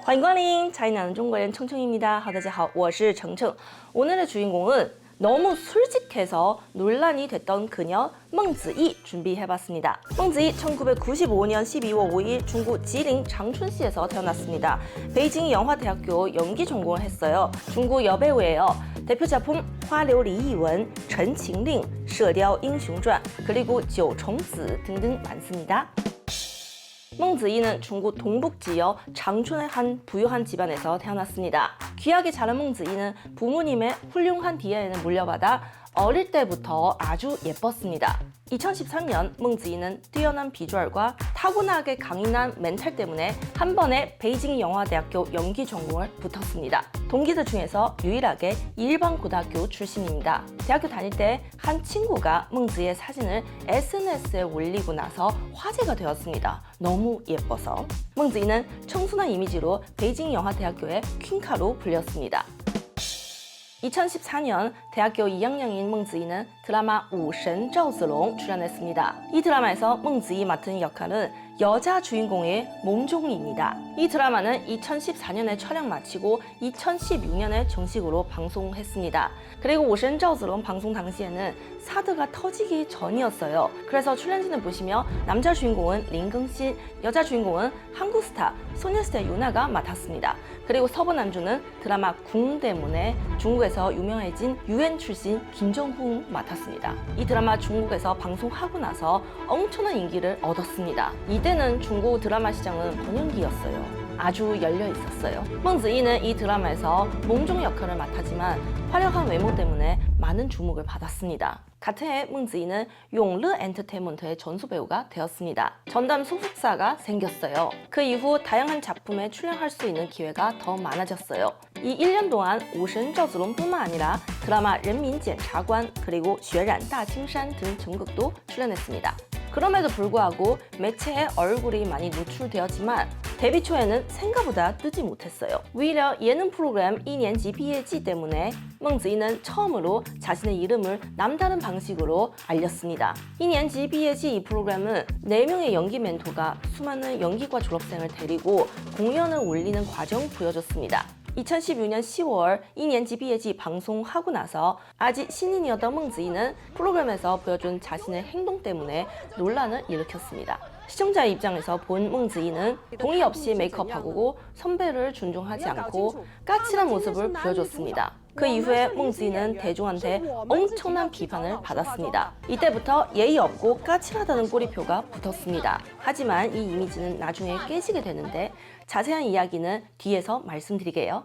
欢迎光临차이나는中国人 청청입니다. 大家好，我是程程. 오늘의 주인공은 너무 솔직해서 논란이 됐던 그녀 멍지이 준비해봤습니다. 멍지이 1995년 12월 5일 중국 지린 장춘시에서 태어났습니다. 베이징 영화대학교 연기 전공을 했어요. 중국 여배우예요. 대표 작품 화려리이원, 陈情令, 射雕英雄传, 그리고 九重子 등등 많습니다. 멍지이는 중국 동북 지역 장춘의 한 부유한 집안에서 태어났습니다. 귀하게 자란 멍지이는 부모님의 훌륭한 DNA를 물려받아 어릴 때부터 아주 예뻤습니다. 2013년 멍지이는 뛰어난 비주얼과 타고나게 강인한 멘탈 때문에 한 번에 베이징 영화대학교 연기 전공을 붙었습니다. 동기들 중에서 유일하게 일반 고등학교 출신입니다. 대학교 다닐 때 한 친구가 멍지이의 사진을 SNS에 올리고 나서 화제가 되었습니다. 너무 예뻐서. 멍지이는 청순한 이미지로 베이징 영화대학교의 퀸카로 불렸습니다. 2014년 대학교 2학년인 멍지이는 드라마 우신赵子龙 출연했습니다. 이 드라마에서 멍지이 맡은 역할은 여자 주인공의 몸종입니다. 이 드라마는 2014년에 촬영 마치고 2016년에 정식으로 방송했습니다. 그리고 우신赵子龙 방송 당시에는 사드가 터지기 전이었어요. 그래서 출연진을 보시면 남자 주인공은 린경신, 여자 주인공은 한국 스타 소녀시대 유나가 맡았습니다. 그리고 서브 남주는 드라마 궁 때문에 중국에서 유명해진 UN 출신 김정훈 맡았습니다. 이 드라마 중국에서 방송하고 나서 엄청난 인기를 얻었습니다. 이때는 중국 드라마 시장은 번영기였어요. 아주 열려 있었어요. 멍지이는 이 드라마에서 몸종 역할을 맡았지만 화려한 외모 때문에 많은 주목을 받았습니다. 같은 해 멍지이는 용르 엔터테인먼트의 전수 배우가 되었습니다. 전담 소속사가 생겼어요. 그 이후 다양한 작품에 출연할 수 있는 기회가 더 많아졌어요. 이 1년 동안 우신赵子龙뿐만 아니라 드라마 人民检察官 그리고 血染大青山 등 전극도 출연했습니다. 그럼에도 불구하고 매체에 얼굴이 많이 노출되었지만 데뷔 초에는 생각보다 뜨지 못했어요. 오히려 예능 프로그램 2年级 毕业季 때문에 멍지이는 처음으로 자신의 이름을 남다른 방식으로 알렸습니다. 2年级 毕业季 이 프로그램은 4명의 연기 멘토가 수많은 연기과 졸업생을 데리고 공연을 올리는 과정을 보여줬습니다. 2016년 10월 2年级 毕业季 방송하고 나서 아직 신인이었던 멍지이는 프로그램에서 보여준 자신의 행동 때문에 논란을 일으켰습니다. 시청자의 입장에서 본 멍지이는 동의 없이 메이크업하고 선배를 존중하지 않고 까칠한 모습을 보여줬습니다. 그 이후에 멍지이는 대중한테 엄청난 비판을 받았습니다. 이때부터 예의 없고 까칠하다는 꼬리표가 붙었습니다. 하지만 이 이미지는 나중에 깨지게 되는데 자세한 이야기는 뒤에서 말씀드리게요.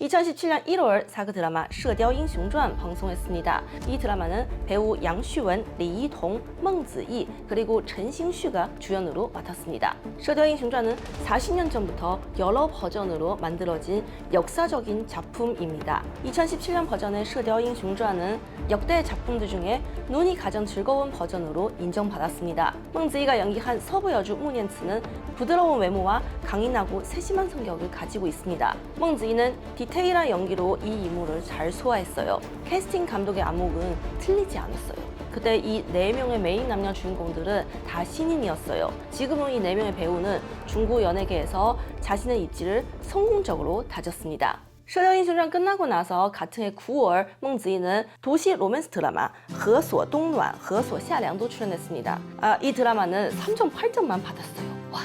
2017년 1월 사극 드라마 射雕英雄传 방송했습니다. 이 드라마는 배우 양슈원, 리이동, 멍지이 그리고陈星旭가 주연으로 맡았습니다. 射雕英雄传은 40년 전부터 여러 버전으로 만들어진 역사적인 작품입니다. 2017년 버전의 射雕英雄传은 역대 작품들 중에 눈이 가장 즐거운 버전으로 인정받았습니다. 멍지이가 연기한 서부 여주 무년츠는 부드러운 외모와 강인하고 세심한 성격을 가지고 있습니다. 멍지이는 디테일한 연기로 이 인물을 잘 소화했어요. 캐스팅 감독의 안목은 틀리지 않았어요. 그때 이 4명의 메인 남녀 주인공들은 다 신인이었어요. 지금은 이 4명의 배우는 중국 연예계에서 자신의 입지를 성공적으로 다졌습니다. 射雕英雄传 끝나고 나서 같은 해 9월 멍지이는 도시 로맨스 드라마 河所冬暖,河所夏凉도 출연했습니다. 이 드라마는 3.8점만 받았어요. 와.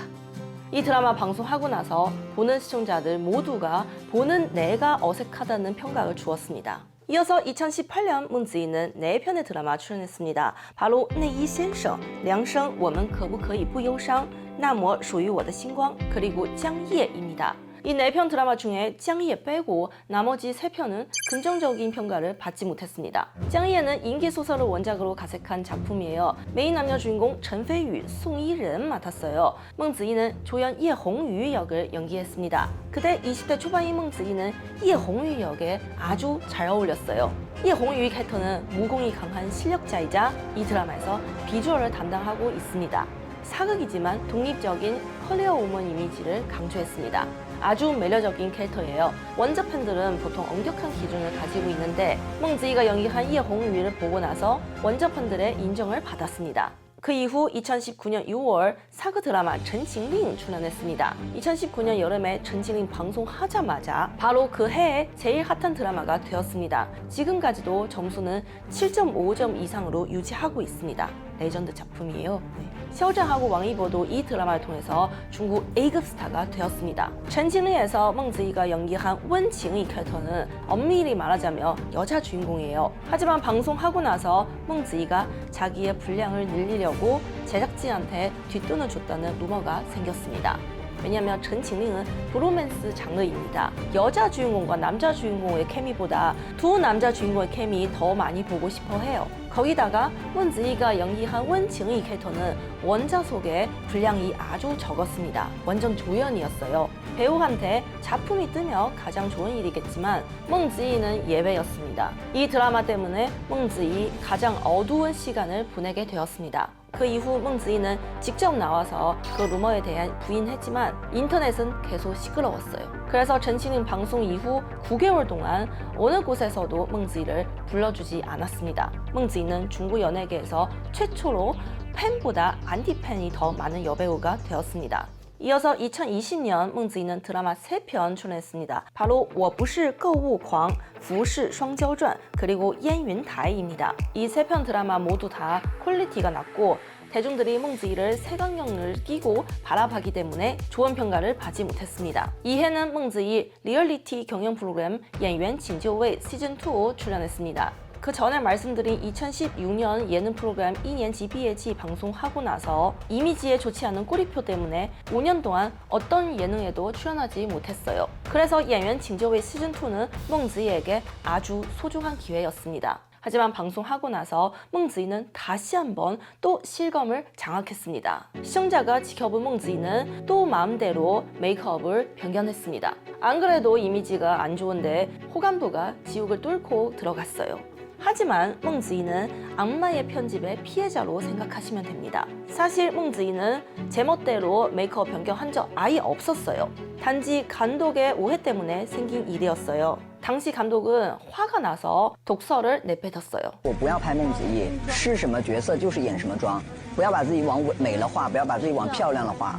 이 드라마 방송하고 나서 보는 시청자들 모두가 보는 내가 어색하다는 평가를 주었습니다. 이어서 2018년 멍지이는 4편의 드라마 출연했습니다. 바로 内衣先生, 梁生,我们可不可以不忧伤, 那么属于我的星光, 그리고 江夜입니다. 이 4편 드라마 중에 짱이에 빼고 나머지 3편은 긍정적인 평가를 받지 못했습니다. 짱이에는 인기소설을 원작으로 가색한 작품이에요. 메인 남녀 주인공陈飞宇, 송이른 맡았어요. 멍지이는 조연 예홍유 역을 연기했습니다. 그때 20대 초반인 멍지이는 예홍유 역에 아주 잘 어울렸어요. 예홍유 캐릭터는 무공이 강한 실력자이자 이 드라마에서 비주얼을 담당하고 있습니다. 사극이지만 독립적인 커리어 우먼 이미지를 강조했습니다. 아주 매력적인 캐릭터예요. 원작 팬들은 보통 엄격한 기준을 가지고 있는데 멍지이가 연기한 예홍유를 보고 나서 원작 팬들의 인정을 받았습니다. 그 이후 2019년 6월 사극 드라마 전칭링 출연했습니다. 2019년 여름에 전칭링 방송하자마자 바로 그 해에 제일 핫한 드라마가 되었습니다. 지금까지도 점수는 7.5점 이상으로 유지하고 있습니다. 레전드 작품이에요. 肖战하고 왕이보도 이 드라마를 통해서 중국 A급 스타가 되었습니다. 전칭링에서 멍지이가 연기한 원칭의 캐릭터는 엄밀히 말하자면 여자 주인공이에요. 하지만 방송하고 나서 멍지이가 자기의 분량을 늘리려고 제작진한테 뒷돈을 줬다는 루머가 생겼습니다. 왜냐하면 전칭링은 브로맨스 장르입니다. 여자 주인공과 남자 주인공의 케미보다 두 남자 주인공의 케미 더 많이 보고 싶어 해요. 거기다가 문지이가 연기한 원칭의 캐릭터는 원작 속에 분량이 아주 적었습니다. 완전 조연이었어요. 배우한테 작품이 뜨면 가장 좋은 일이겠지만 멍지이는 예외였습니다. 이 드라마 때문에 멍지이 가장 어두운 시간을 보내게 되었습니다. 그 이후 멍지이는 직접 나와서 그 루머에 대한 부인했지만 인터넷은 계속 시끄러웠어요. 그래서 전칭링 방송 이후 9개월 동안 어느 곳에서도 멍지이를 불러주지 않았습니다. 멍지이는 중국 연예계에서 최초로 팬보다 안티팬이 더 많은 여배우가 되었습니다. 이어서 2020년 멍지이는 드라마 3편 출연했습니다. 바로 我不是购物狂, 服饰双骄传, 그리고 烟云台입니다. 이 3편 드라마 모두 다 퀄리티가 낮고 대중들이 멍지이를 색안경을 끼고 바라봤기 때문에 좋은 평가를 받지 못했습니다. 이 해는 멍지이 리얼리티 경연 프로그램 演员请就位 시즌2 출연했습니다. 그 전에 말씀드린 2016년 예능 프로그램 2年级 毕业季 방송하고 나서 이미지에 좋지 않은 꼬리표 때문에 5년 동안 어떤 예능에도 출연하지 못했어요. 그래서 演员请就位 시즌2는 멍지이에게 아주 소중한 기회였습니다. 하지만 방송하고 나서 멍지이는 다시 한번 또 실검을 장악했습니다. 시청자가 지켜본 멍지이는 또 마음대로 메이크업을 변경했습니다. 안 그래도 이미지가 안 좋은데 호감도가 지옥을 뚫고 들어갔어요. 하지만 멍지이는 악마의 편집의 피해자로 생각하시면 됩니다. 사실 멍지이는 제멋대로 메이크업 변경한 적 아예 없었어요. 단지 감독의 오해 때문에 생긴 일이었어요. 당시 감독은 화가 나서 독서를 내뱉었어요. 我不要拍孟子义，是什么角色就是演什么妆，不要把自己往美了画，不要把自己往漂亮了画。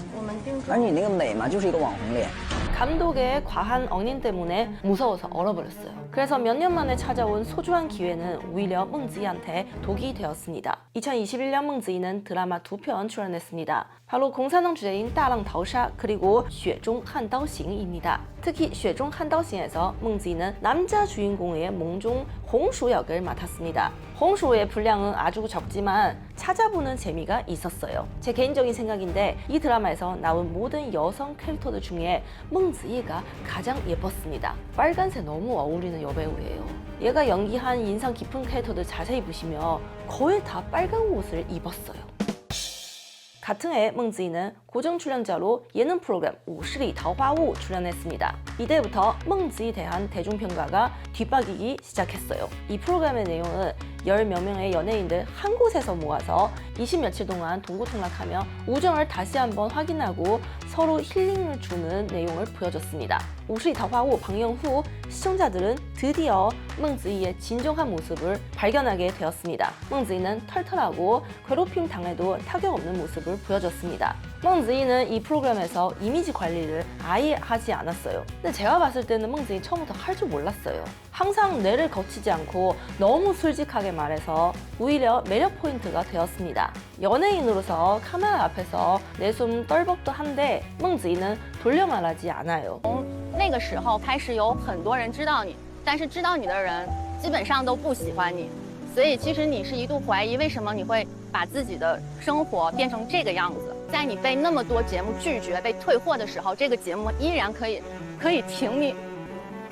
而你那个美嘛，就是一个网红脸。 감독의 과한 언행 때문에 무서워서 얼어버렸어요. 그래서 몇 년 만에 찾아온 소중한 기회는 오히려 멍지이한테 독이 되었습니다. 2021년 멍지이는 드라마 2편 출연했습니다. 바로 공산당 주제인 大浪淘沙 그리고 雪中悍刀行입니다. 특히 雪中悍刀行에서 멍지이는 남자 주인공의 몽종 홍수 역을 맡았습니다. 홍수의 분량은 아주 적지만 찾아보는 재미가 있었어요. 제 개인적인 생각인데 이 드라마에서 나온 모든 여성 캐릭터들 중에 멍지이가 가장 예뻤습니다. 빨간색 너무 어울리는 여배우예요. 얘가 연기한 인상 깊은 캐릭터들 자세히 보시면 거의 다 빨간 옷을 입었어요. 같은 해 멍지이는 고정 출연자로 예능 프로그램 50里桃花坞 출연했습니다. 이때부터 멍지이에 대한 대중평가가 뒤바뀌기 시작했어요. 이 프로그램의 내용은 10몇 명의 연예인들 한 곳에서 모아서 20 며칠 동안 동고통락하며 우정을 다시 한번 확인하고 서로 힐링을 주는 내용을 보여줬습니다. 50里桃花坞 방영 후 시청자들은 드디어 멍지이의 진정한 모습을 발견하게 되었습니다. 멍지이는 털털하고 괴롭힘 당해도 타격 없는 모습을 보여줬습니다. 멍지이는 이 프로그램에서 이미지 관리를 아예 하지 않았어요. 근데 제가 봤을 때는 멍지이 처음부터 할 줄 몰랐어요. 항상 뇌를 거치지 않고 너무 솔직하게 말해서 오히려 매력 포인트가 되었습니다. 연예인으로서 카메라 앞에서 내숨 떨벅더한데 멍지이는 돌려 말하지 않아요. 那个时候开始有很多人知道你，但是知道你的人基本上都不喜欢你，所以其实你是一度怀疑为什么你会把自己的生活变成这个样子。在你被那么多节目拒绝、被退货的时候，这个节目依然可以挺你。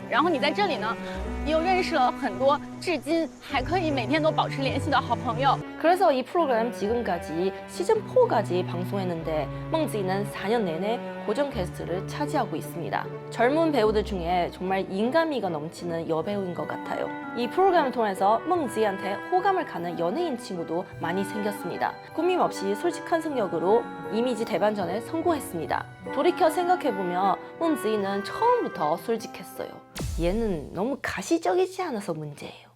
然后你在这里呢，你又认识了很多至今还可以每天都保持联系的好朋友。 그래서 이 프로그램 지금까지 시즌4까지 방송했는데 멍지이는 4년 내내 고정 게스트를 차지하고 있습니다. 젊은 배우들 중에 정말 인간미가 넘치는 여배우인 것 같아요. 이 프로그램을 통해서 멍지이한테 호감을 가는 연예인 친구도 많이 생겼습니다. 꾸밈 없이 솔직한 성격으로 이미지 대반전에 성공했습니다. 돌이켜 생각해보면 멍지이는 처음부터 솔직했어요. 얘는 너무 가시적이지 않아서 문제예요.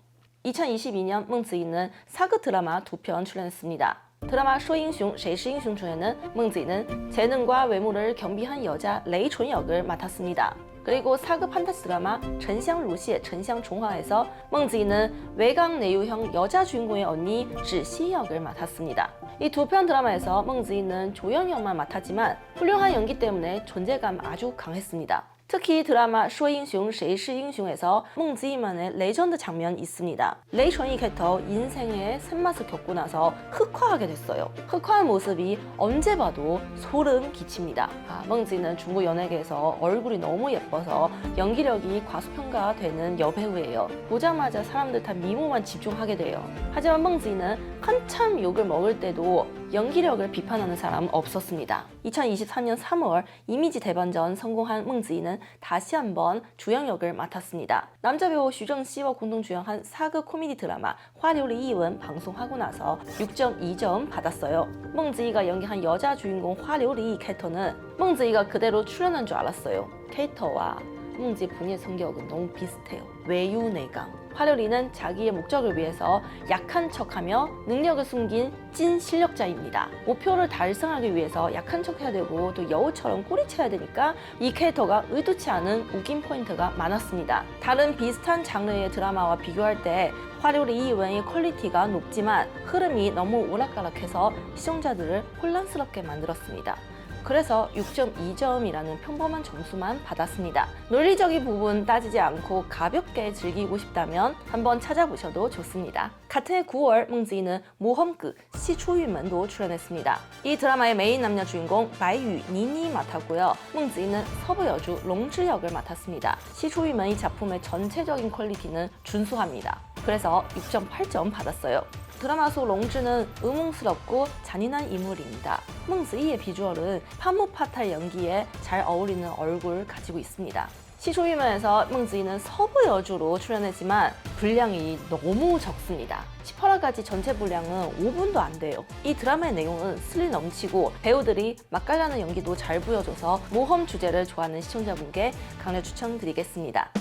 2022년 멍지이는 사극 드라마 2편 출연했습니다. 드라마 쇼잉숑, 谁是英雄 중에는 멍지이는 재능과 외모를 겸비한 여자 레이촌 역을 맡았습니다. 그리고 사극 판타지 드라마沉香如屑, 沉香重화에서 멍지이는 외강 내유형 여자 주인공의 언니 지시 역을 맡았습니다. 이 두 편 드라마에서 멍지이는 조연 역만 맡았지만 훌륭한 연기 때문에 존재감 아주 강했습니다. 특히 드라마 쇼잉숑, 谁是英雄에서 멍지이만의 레전드 장면이 있습니다. 레이촌이 캐릭터 인생의 샘맛을 겪고 나서 흑화하게 됐어요. 흑화한 모습이 언제 봐도 소름 끼칩니다. 멍지이는 중국 연예계에서 얼굴이 너무 예뻐서 연기력이 과소평가되는 여배우예요. 보자마자 사람들 다 미모만 집중하게 돼요. 하지만 멍지이는 한참 욕을 먹을 때도 연기력을 비판하는 사람 없었습니다. 2024년 3월 이미지 대반전 성공한 멍지이는 다시 한번 주연 역을 맡았습니다. 남자 배우 슈정씨와 공동 주연한 사극 코미디 드라마 화려리 이원 방송하고 나서 6.2점 받았어요. 멍지이가 연기한 여자 주인공 화려리 캐릭터는 멍지이가 그대로 출연한 줄 알았어요. 캐릭터와 멍지이 본인의 성격은 너무 비슷해요. 외유내강. 화려리는 자기의 목적을 위해서 약한 척하며 능력을 숨긴 찐 실력자입니다. 목표를 달성하기 위해서 약한 척해야 되고 또 여우처럼 꼬리쳐야 되니까 이 캐릭터가 의도치 않은 웃긴 포인트가 많았습니다. 다른 비슷한 장르의 드라마와 비교할 때 화려리 이원의 퀄리티가 높지만 흐름이 너무 오락가락해서 시청자들을 혼란스럽게 만들었습니다. 그래서 6.2점이라는 평범한 점수만 받았습니다. 논리적인 부분 따지지 않고 가볍게 즐기고 싶다면 한번 찾아보셔도 좋습니다. 같은 해 9월 멍지이는 모험극 시초유먼도 출연했습니다. 이 드라마의 메인 남녀 주인공 바이유, 니니 맡았고요. 멍지이는 서부 여주 롱즈 역을 맡았습니다. 시초유먼 이 작품의 전체적인 퀄리티는 준수합니다. 그래서 6.8점 받았어요. 드라마 속 롱즈는 의문스럽고 잔인한 인물입니다. 멍지이의 비주얼은 파무파탈 연기에 잘 어울리는 얼굴을 가지고 있습니다. 시초유먼에서 멍지이는 서부 여주로 출연했지만 분량이 너무 적습니다. 18화까지 전체 분량은 5분도 안 돼요. 이 드라마의 내용은 스릴 넘치고 배우들이 맛깔나는 연기도 잘 보여줘서 모험 주제를 좋아하는 시청자분께 강력 추천드리겠습니다.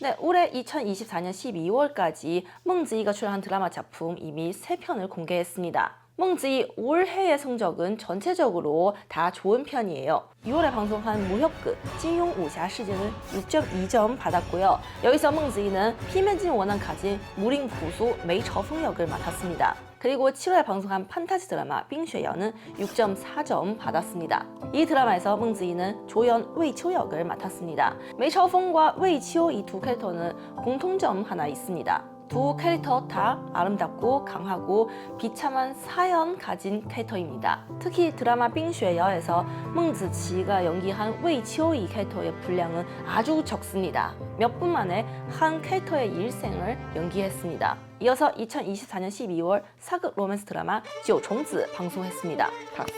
네, 올해 2024년 12월까지 멍지이가 출연한 드라마 작품 이미 3편을 공개했습니다. 멍지이 올해의 성적은 전체적으로 다 좋은 편이에요. 6월에 방송한 무협극 찐용 우샤 시즌은 6.2점 받았고요. 여기서 멍지이는 피면진 원한 가진 무링 부수 메이처풍 역을 맡았습니다. 그리고 7월에 방송한 판타지 드라마 빙쉐연은 6.4점 받았습니다. 이 드라마에서 멍지이는 조연 웨이치오 역을 맡았습니다. 메이처풍과 웨이치오 이 두 캐릭터는 공통점 하나 있습니다. 두 캐릭터 다 아름답고 강하고 비참한 사연 가진 캐릭터입니다. 특히 드라마 빙쉐여에서 멍지치가 연기한 웨이치오 이 캐릭터의 분량은 아주 적습니다. 몇 분 만에 한 캐릭터의 일생을 연기했습니다. 이어서 2024년 12월 사극 로맨스 드라마 九重子 방송했습니다. 박수.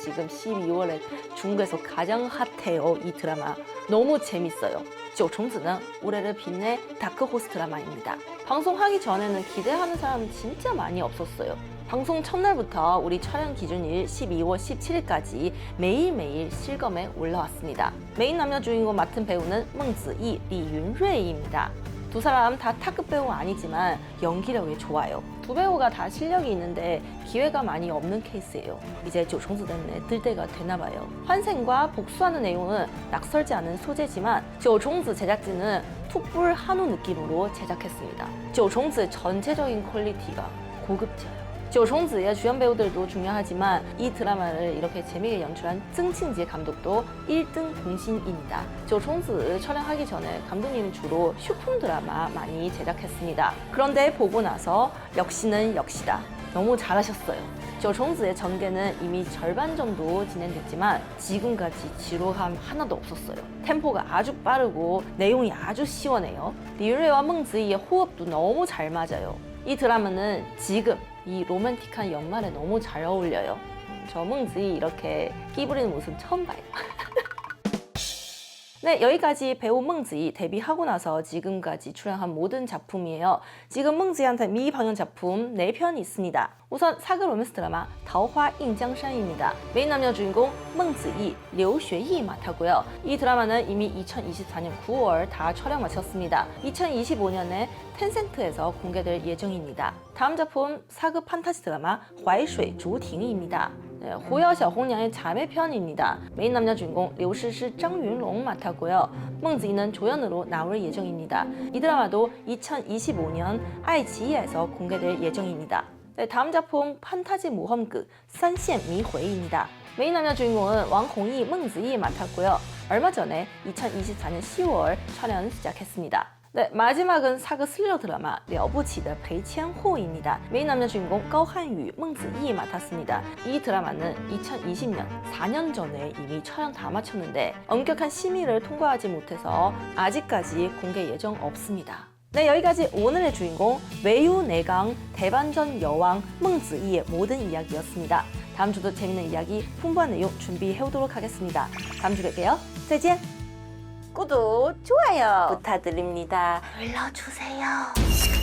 지금 12월에 중국에서 가장 핫해요. 이 드라마 너무 재밌어요. 九重子는 올해를 빛낸 다크호스 드라마입니다. 방송하기 전에는 기대하는 사람 진짜 많이 없었어요. 방송 첫날부터 우리 촬영 기준일 12월 17일까지 매일매일 실검에 올라왔습니다. 메인 남녀 주인공 맡은 배우는 멍지이, 리윤루이입니다. 두 사람 다 탑급 배우 아니지만 연기력이 좋아요. 두 배우가 다 실력이 있는데 기회가 많이 없는 케이스예요. 이제 九重子 때문에 뜰 때가 되나 봐요. 환생과 복수하는 내용은 낯설지 않은 소재지만 九重子 제작진은 툭불 한우 느낌으로 제작했습니다. 九重子 전체적인 퀄리티가 고급져요. 九重子의 주연 배우들도 중요하지만 이 드라마를 이렇게 재미있게 연출한曾庆杰 감독도 1등 공신입니다. 九重子 촬영하기 전에 감독님은 주로 슈품 드라마 많이 제작했습니다. 그런데 보고 나서 역시는 역시다. 너무 잘하셨어요. 九重子의 전개는 이미 절반 정도 진행됐지만 지금까지 지루함 하나도 없었어요. 템포가 아주 빠르고 내용이 아주 시원해요. 리윤루이와 멍지이의 호흡도 너무 잘 맞아요. 이 드라마는 지금 이 로맨틱한 연말에 너무 잘 어울려요. 저 멍지이 이렇게 끼 부리는 모습 처음 봐요. 네, 여기까지 배우 멍지이 데뷔하고 나서 지금까지 출연한 모든 작품이에요. 지금 멍지이한테 미방영 작품 4편이 있습니다. 우선 사극 로맨스 드라마桃花 映江山입니다. 메인 남녀 주인공 멍지이, 류xueyi 맡았고요. 이 드라마는 이미 2024년 9월 다 촬영 마쳤습니다. 2025년에 텐센트에서 공개될 예정입니다. 다음 작품 사극 판타지 드라마 淮水竹亭입니다. 네, 호여 샤홍량의 자매편입니다. 메인 남녀 주인공 류시시, 장윤롱 맡았고요. 멍지이는 조연으로 나올 예정입니다. 이 드라마도 2025년愛奇艺에서 공개될 예정입니다. 네, 다음 작품 판타지 모험극 三线迷回입니다. 메인 남녀 주인공은 왕홍이, 멍지이 맡았고요. 얼마 전에 2024년 10월 촬영 시작했습니다. 네, 마지막은 사극 스릴러 드라마 了不起的裴千户입니다. 메인 남녀 주인공高汉宇, 멍지이 맡았습니다. 이 드라마는 2020년 4년 전에 이미 촬영 다 마쳤는데 엄격한 심의를 통과하지 못해서 아직까지 공개 예정 없습니다. 네, 여기까지 오늘의 주인공 외유 내강 대반전 여왕 멍지이의 모든 이야기였습니다. 다음 주도 재밌는 이야기, 풍부한 내용 준비해오도록 하겠습니다. 다음 주에 뵐게요. 再见. 구독, 좋아요 부탁드립니다. 눌러주세요.